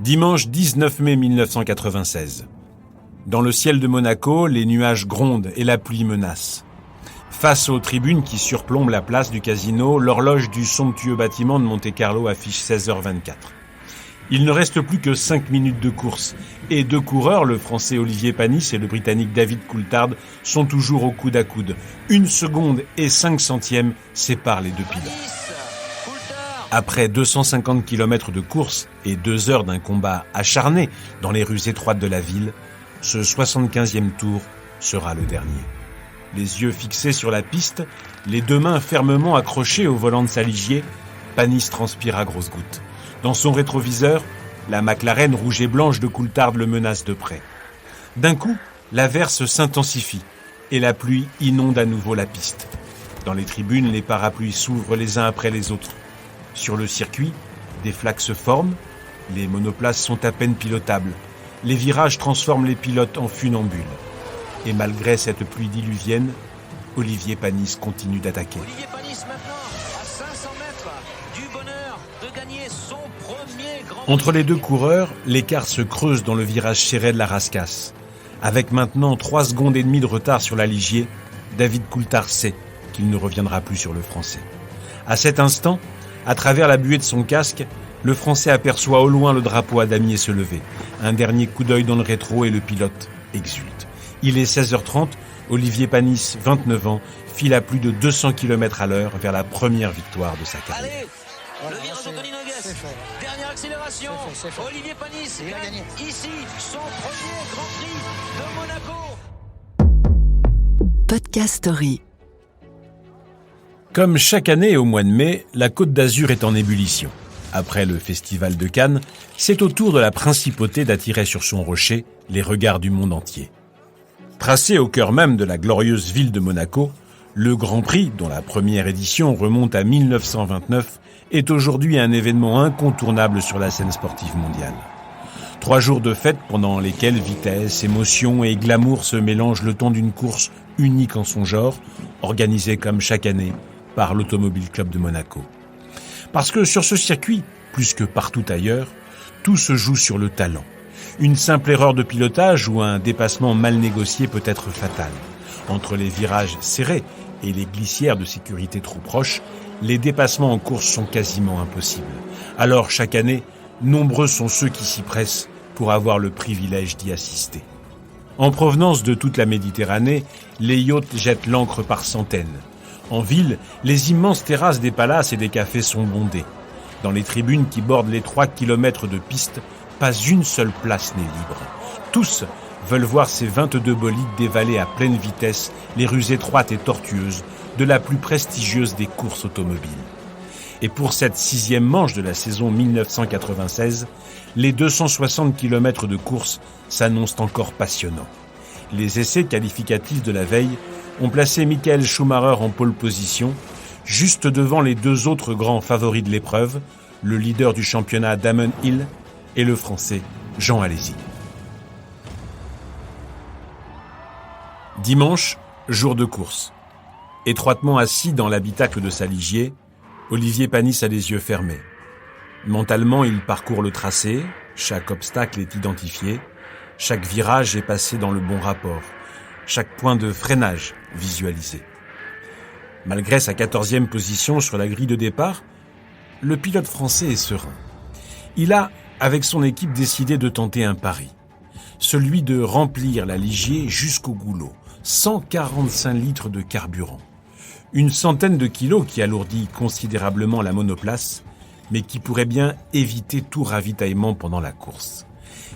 Dimanche 19 mai 1996. Dans le ciel de Monaco, les nuages grondent et la pluie menace. Face aux tribunes qui surplombent la place du Casino, l'horloge du somptueux bâtiment de Monte-Carlo affiche 16h24. Il ne reste plus que 5 minutes de course et 2 coureurs, le Français Olivier Panis et le Britannique David Coulthard, sont toujours au coude à coude. 1 seconde et 5 centièmes séparent les deux pilotes. Après 250 km de course et 2 heures d'un combat acharné dans les rues étroites de la ville, ce 75e tour sera le dernier. Les yeux fixés sur la piste, les 2 mains fermement accrochées au volant de sa Ligier, Panis transpire à grosses gouttes. Dans son rétroviseur, la McLaren rouge et blanche de Coulthard le menace de près. D'un coup, l'averse s'intensifie et la pluie inonde à nouveau la piste. Dans les tribunes, les parapluies s'ouvrent les uns après les autres. Sur le circuit, des flaques se forment, les monoplaces sont à peine pilotables. Les virages transforment les pilotes en funambules. Et malgré cette pluie diluvienne, Olivier Panis continue d'attaquer. Olivier Panis maintenant, à 500 mètres du bonheur de gagner son premier Grand Prix. Entre les 2 coureurs, l'écart se creuse dans le virage serré de la Rascasse. Avec maintenant 3 secondes et demie de retard sur la Ligier, David Coulthard sait qu'il ne reviendra plus sur le Français. À cet instant, à travers la buée de son casque, le Français aperçoit au loin le drapeau à damier se lever. Un dernier coup d'œil dans le rétro et le pilote exulte. Il est 16h30, Olivier Panis, 29 ans, file à plus de 200 km à l'heure vers la première victoire de sa carrière. Allez, le virage de Tony Nogues, dernière accélération, c'est fait. Olivier Panis Il a gagne gagné. ici son premier Grand Prix de Monaco. Podcast Story. Comme chaque année au mois de mai, la Côte d'Azur est en ébullition. Après le festival de Cannes, c'est au tour de la principauté d'attirer sur son rocher les regards du monde entier. Tracé au cœur même de la glorieuse ville de Monaco, le Grand Prix, dont la première édition remonte à 1929, est aujourd'hui un événement incontournable sur la scène sportive mondiale. 3 jours de fête pendant lesquels vitesse, émotion et glamour se mélangent le temps d'une course unique en son genre, organisée comme chaque année par l'Automobile Club de Monaco. Parce que sur ce circuit, plus que partout ailleurs, tout se joue sur le talent. Une simple erreur de pilotage ou un dépassement mal négocié peut être fatal. Entre les virages serrés et les glissières de sécurité trop proches, les dépassements en course sont quasiment impossibles. Alors chaque année, nombreux sont ceux qui s'y pressent pour avoir le privilège d'y assister. En provenance de toute la Méditerranée, les yachts jettent l'ancre par centaines. En ville, les immenses terrasses des palaces et des cafés sont bondées. Dans les tribunes qui bordent les 3 kilomètres de piste, pas une seule place n'est libre. Tous veulent voir ces 22 bolides dévaler à pleine vitesse les rues étroites et tortueuses de la plus prestigieuse des courses automobiles. Et pour cette 6e manche de la saison 1996, les 260 km de course s'annoncent encore passionnants. Les essais qualificatifs de la veille ont placé Michael Schumacher en pole position, juste devant les 2 autres grands favoris de l'épreuve, le leader du championnat Damon Hill et le Français Jean Alesi. Dimanche, jour de course. Étroitement assis dans l'habitacle de sa Ligier, Olivier Panis a les yeux fermés. Mentalement, il parcourt le tracé, chaque obstacle est identifié, chaque virage est passé dans le bon rapport, chaque point de freinage visualisé. Malgré sa 14e position sur la grille de départ, le pilote français est serein. Il a, avec son équipe, décidé de tenter un pari. Celui de remplir la Ligier jusqu'au goulot. 145 litres de carburant. Une centaine de kilos qui alourdit considérablement la monoplace, mais qui pourrait bien éviter tout ravitaillement pendant la course.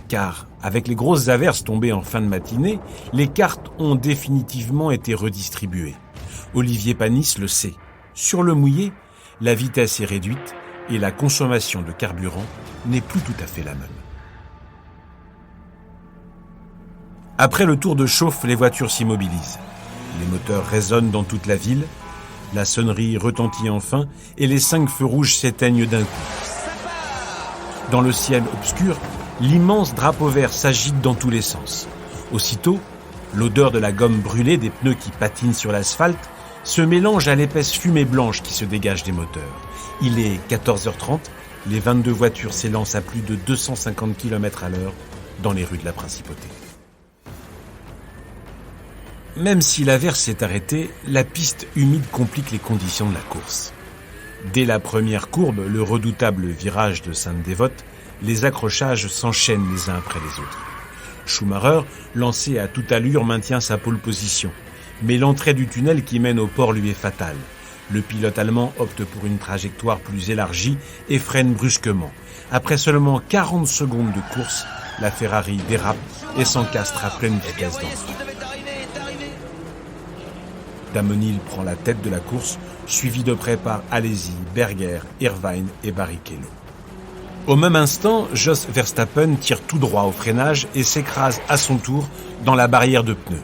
Car, avec les grosses averses tombées en fin de matinée, les cartes ont définitivement été redistribuées. Olivier Panis le sait. Sur le mouillé, la vitesse est réduite et la consommation de carburant n'est plus tout à fait la même. Après le tour de chauffe, les voitures s'immobilisent. Les moteurs résonnent dans toute la ville, la sonnerie retentit enfin et les 5 feux rouges s'éteignent d'un coup. Dans le ciel obscur, l'immense drapeau vert s'agite dans tous les sens. Aussitôt, l'odeur de la gomme brûlée des pneus qui patinent sur l'asphalte se mélange à l'épaisse fumée blanche qui se dégage des moteurs. Il est 14h30 les 22 voitures s'élancent à plus de 250 km/h dans les rues de la Principauté. Même si l'averse s'est arrêtée, la piste humide complique les conditions de la course. Dès la première courbe, le redoutable virage de Sainte-Dévote, les accrochages s'enchaînent les uns après les autres. Schumacher, lancé à toute allure, maintient sa pole position. Mais l'entrée du tunnel qui mène au port lui est fatale. Le pilote allemand opte pour une trajectoire plus élargie et freine brusquement. Après seulement 40 secondes de course, la Ferrari dérape et s'encastre à pleine vitesse dans le fond. Damon Hill prend la tête de la course, suivi de près par Alesi, Berger, Irvine et Barrichello. Au même instant, Jos Verstappen tire tout droit au freinage et s'écrase à son tour dans la barrière de pneus.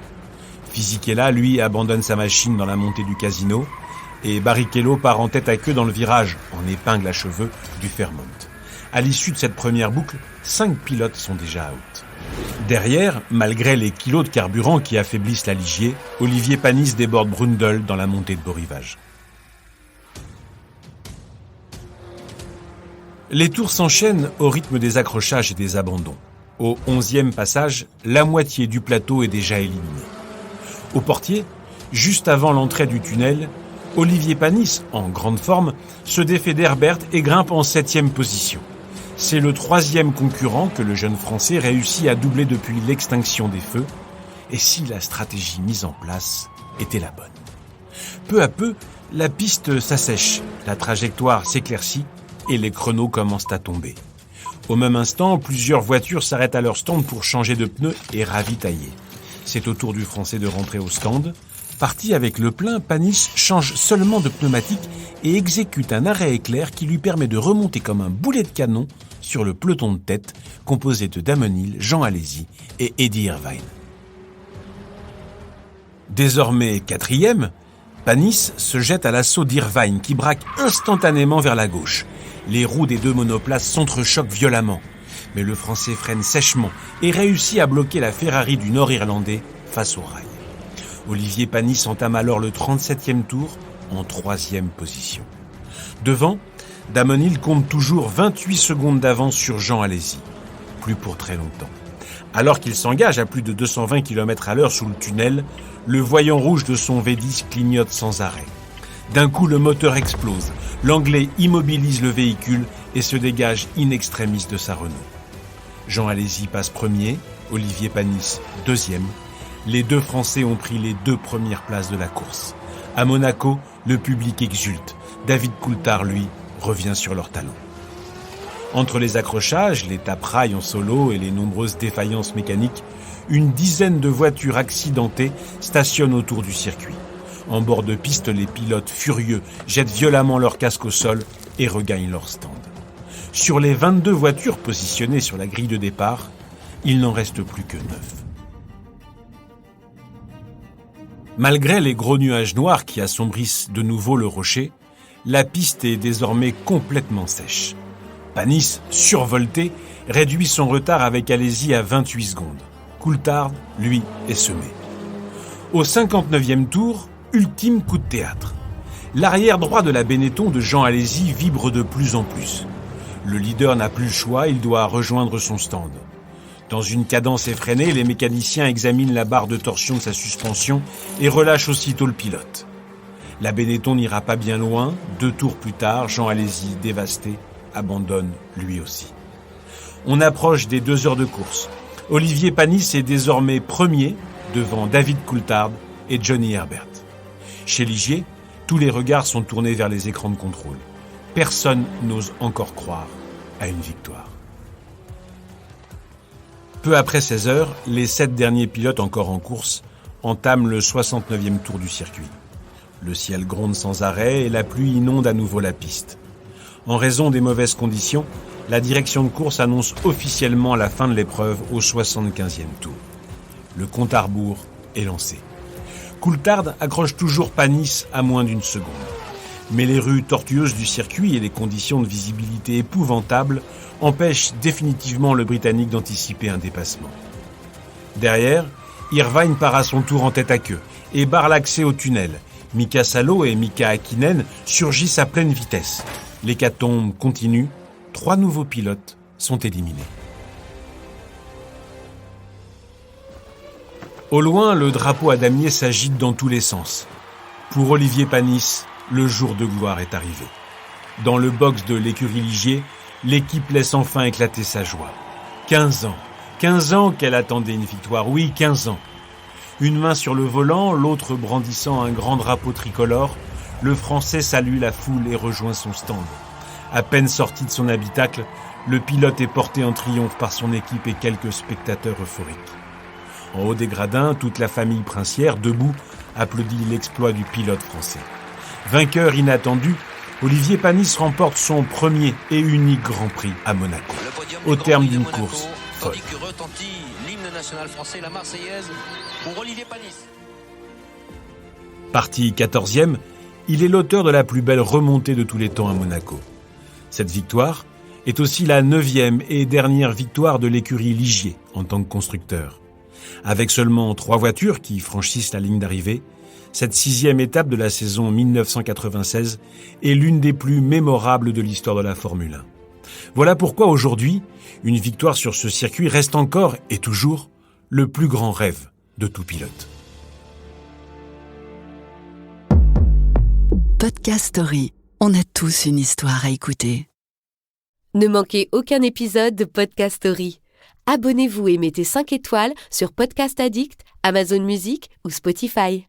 Fisichella, lui, abandonne sa machine dans la montée du casino et Barrichello part en tête à queue dans le virage, en épingle à cheveux, du Fairmont. À l'issue de cette première boucle, 5 pilotes sont déjà out. Derrière, malgré les kilos de carburant qui affaiblissent la Ligier, Olivier Panis déborde Brundle dans la montée de beau rivage. Les tours s'enchaînent au rythme des accrochages et des abandons. Au 11e passage, la moitié du plateau est déjà éliminée. Au portier, juste avant l'entrée du tunnel, Olivier Panis, en grande forme, se défait d'Herbert et grimpe en 7e position. C'est le 3e concurrent que le jeune Français réussit à doubler depuis l'extinction des feux, et si la stratégie mise en place était la bonne. Peu à peu, la piste s'assèche, la trajectoire s'éclaircit et les chronos commencent à tomber. Au même instant, plusieurs voitures s'arrêtent à leur stand pour changer de pneus et ravitailler. C'est au tour du Français de rentrer au stand. Parti avec le plein, Panis change seulement de pneumatique et exécute un arrêt éclair qui lui permet de remonter comme un boulet de canon sur le peloton de tête composé de Damon Hill, Jean Alesi et Eddie Irvine. Désormais 4e, Panis se jette à l'assaut d'Irvine qui braque instantanément vers la gauche. Les roues des deux monoplaces s'entrechoquent violemment, mais le Français freine sèchement et réussit à bloquer la Ferrari du Nord-Irlandais face au rail. Olivier Panis entame alors le 37e tour en 3e position. Devant, Damon Hill compte toujours 28 secondes d'avance sur Jean Alesi. Plus pour très longtemps. Alors qu'il s'engage à plus de 220 km/h sous le tunnel, le voyant rouge de son V10 clignote sans arrêt. D'un coup, le moteur explose. L'Anglais immobilise le véhicule et se dégage in extremis de sa Renault. Jean Alesi passe premier, Olivier Panis deuxième. Les deux Français ont pris les 2 premières places de la course. À Monaco, le public exulte. David Coulthard, lui, revient sur leurs talons. Entre les accrochages, les tape-rails en solo et les nombreuses défaillances mécaniques, une dizaine de voitures accidentées stationnent autour du circuit. En bord de piste, les pilotes furieux jettent violemment leur casque au sol et regagnent leur stand. Sur les 22 voitures positionnées sur la grille de départ, il n'en reste plus que 9. Malgré les gros nuages noirs qui assombrissent de nouveau le rocher, la piste est désormais complètement sèche. Panis, survolté, réduit son retard avec Alesi à 28 secondes. Coulthard, lui, est semé. Au 59e tour, ultime coup de théâtre. L'arrière droit de la Benetton de Jean Alesi vibre de plus en plus. Le leader n'a plus le choix, il doit rejoindre son stand. Dans une cadence effrénée, les mécaniciens examinent la barre de torsion de sa suspension et relâchent aussitôt le pilote. La Benetton n'ira pas bien loin. 2 tours plus tard, Jean Alesi, dévasté, abandonne lui aussi. On approche des 2 heures de course. Olivier Panis est désormais premier devant David Coulthard et Johnny Herbert. Chez Ligier, tous les regards sont tournés vers les écrans de contrôle. Personne n'ose encore croire à une victoire. Peu après 16 heures, les 7 derniers pilotes encore en course entament le 69e tour du circuit. Le ciel gronde sans arrêt et la pluie inonde à nouveau la piste. En raison des mauvaises conditions, la direction de course annonce officiellement la fin de l'épreuve au 75e tour. Le compte à rebours est lancé. Coulthard accroche toujours Panis à moins d'1 seconde. Mais les rues tortueuses du circuit et les conditions de visibilité épouvantables empêchent définitivement le Britannique d'anticiper un dépassement. Derrière, Irvine part à son tour en tête à queue et barre l'accès au tunnel. Mika Salo et Mika Häkkinen surgissent à pleine vitesse. L'hécatombe continue 3 nouveaux pilotes sont éliminés. Au loin, le drapeau à damier s'agite dans tous les sens. Pour Olivier Panis, le jour de gloire est arrivé. Dans le box de l'écurie Ligier, l'équipe laisse enfin éclater sa joie. 15 ans qu'elle attendait une victoire, oui, 15 ans. Une main sur le volant, l'autre brandissant un grand drapeau tricolore, le Français salue la foule et rejoint son stand. À peine sorti de son habitacle, le pilote est porté en triomphe par son équipe et quelques spectateurs euphoriques. En haut des gradins, toute la famille princière, debout, applaudit l'exploit du pilote français. Vainqueur inattendu, Olivier Panis remporte son premier et unique Grand Prix à Monaco, au terme d'une course folle. Tandis que retentit l'hymne national français, la Marseillaise, pour Olivier Panis. Parti 14e, il est l'auteur de la plus belle remontée de tous les temps à Monaco. Cette victoire est aussi la 9e et dernière victoire de l'écurie Ligier en tant que constructeur. Avec seulement 3 voitures qui franchissent la ligne d'arrivée, cette 6e étape de la saison 1996 est l'une des plus mémorables de l'histoire de la Formule 1. Voilà pourquoi aujourd'hui, une victoire sur ce circuit reste encore et toujours le plus grand rêve de tout pilote. Podcast Story. On a tous une histoire à écouter. Ne manquez aucun épisode de Podcast Story. Abonnez-vous et mettez 5 étoiles sur Podcast Addict, Amazon Music ou Spotify.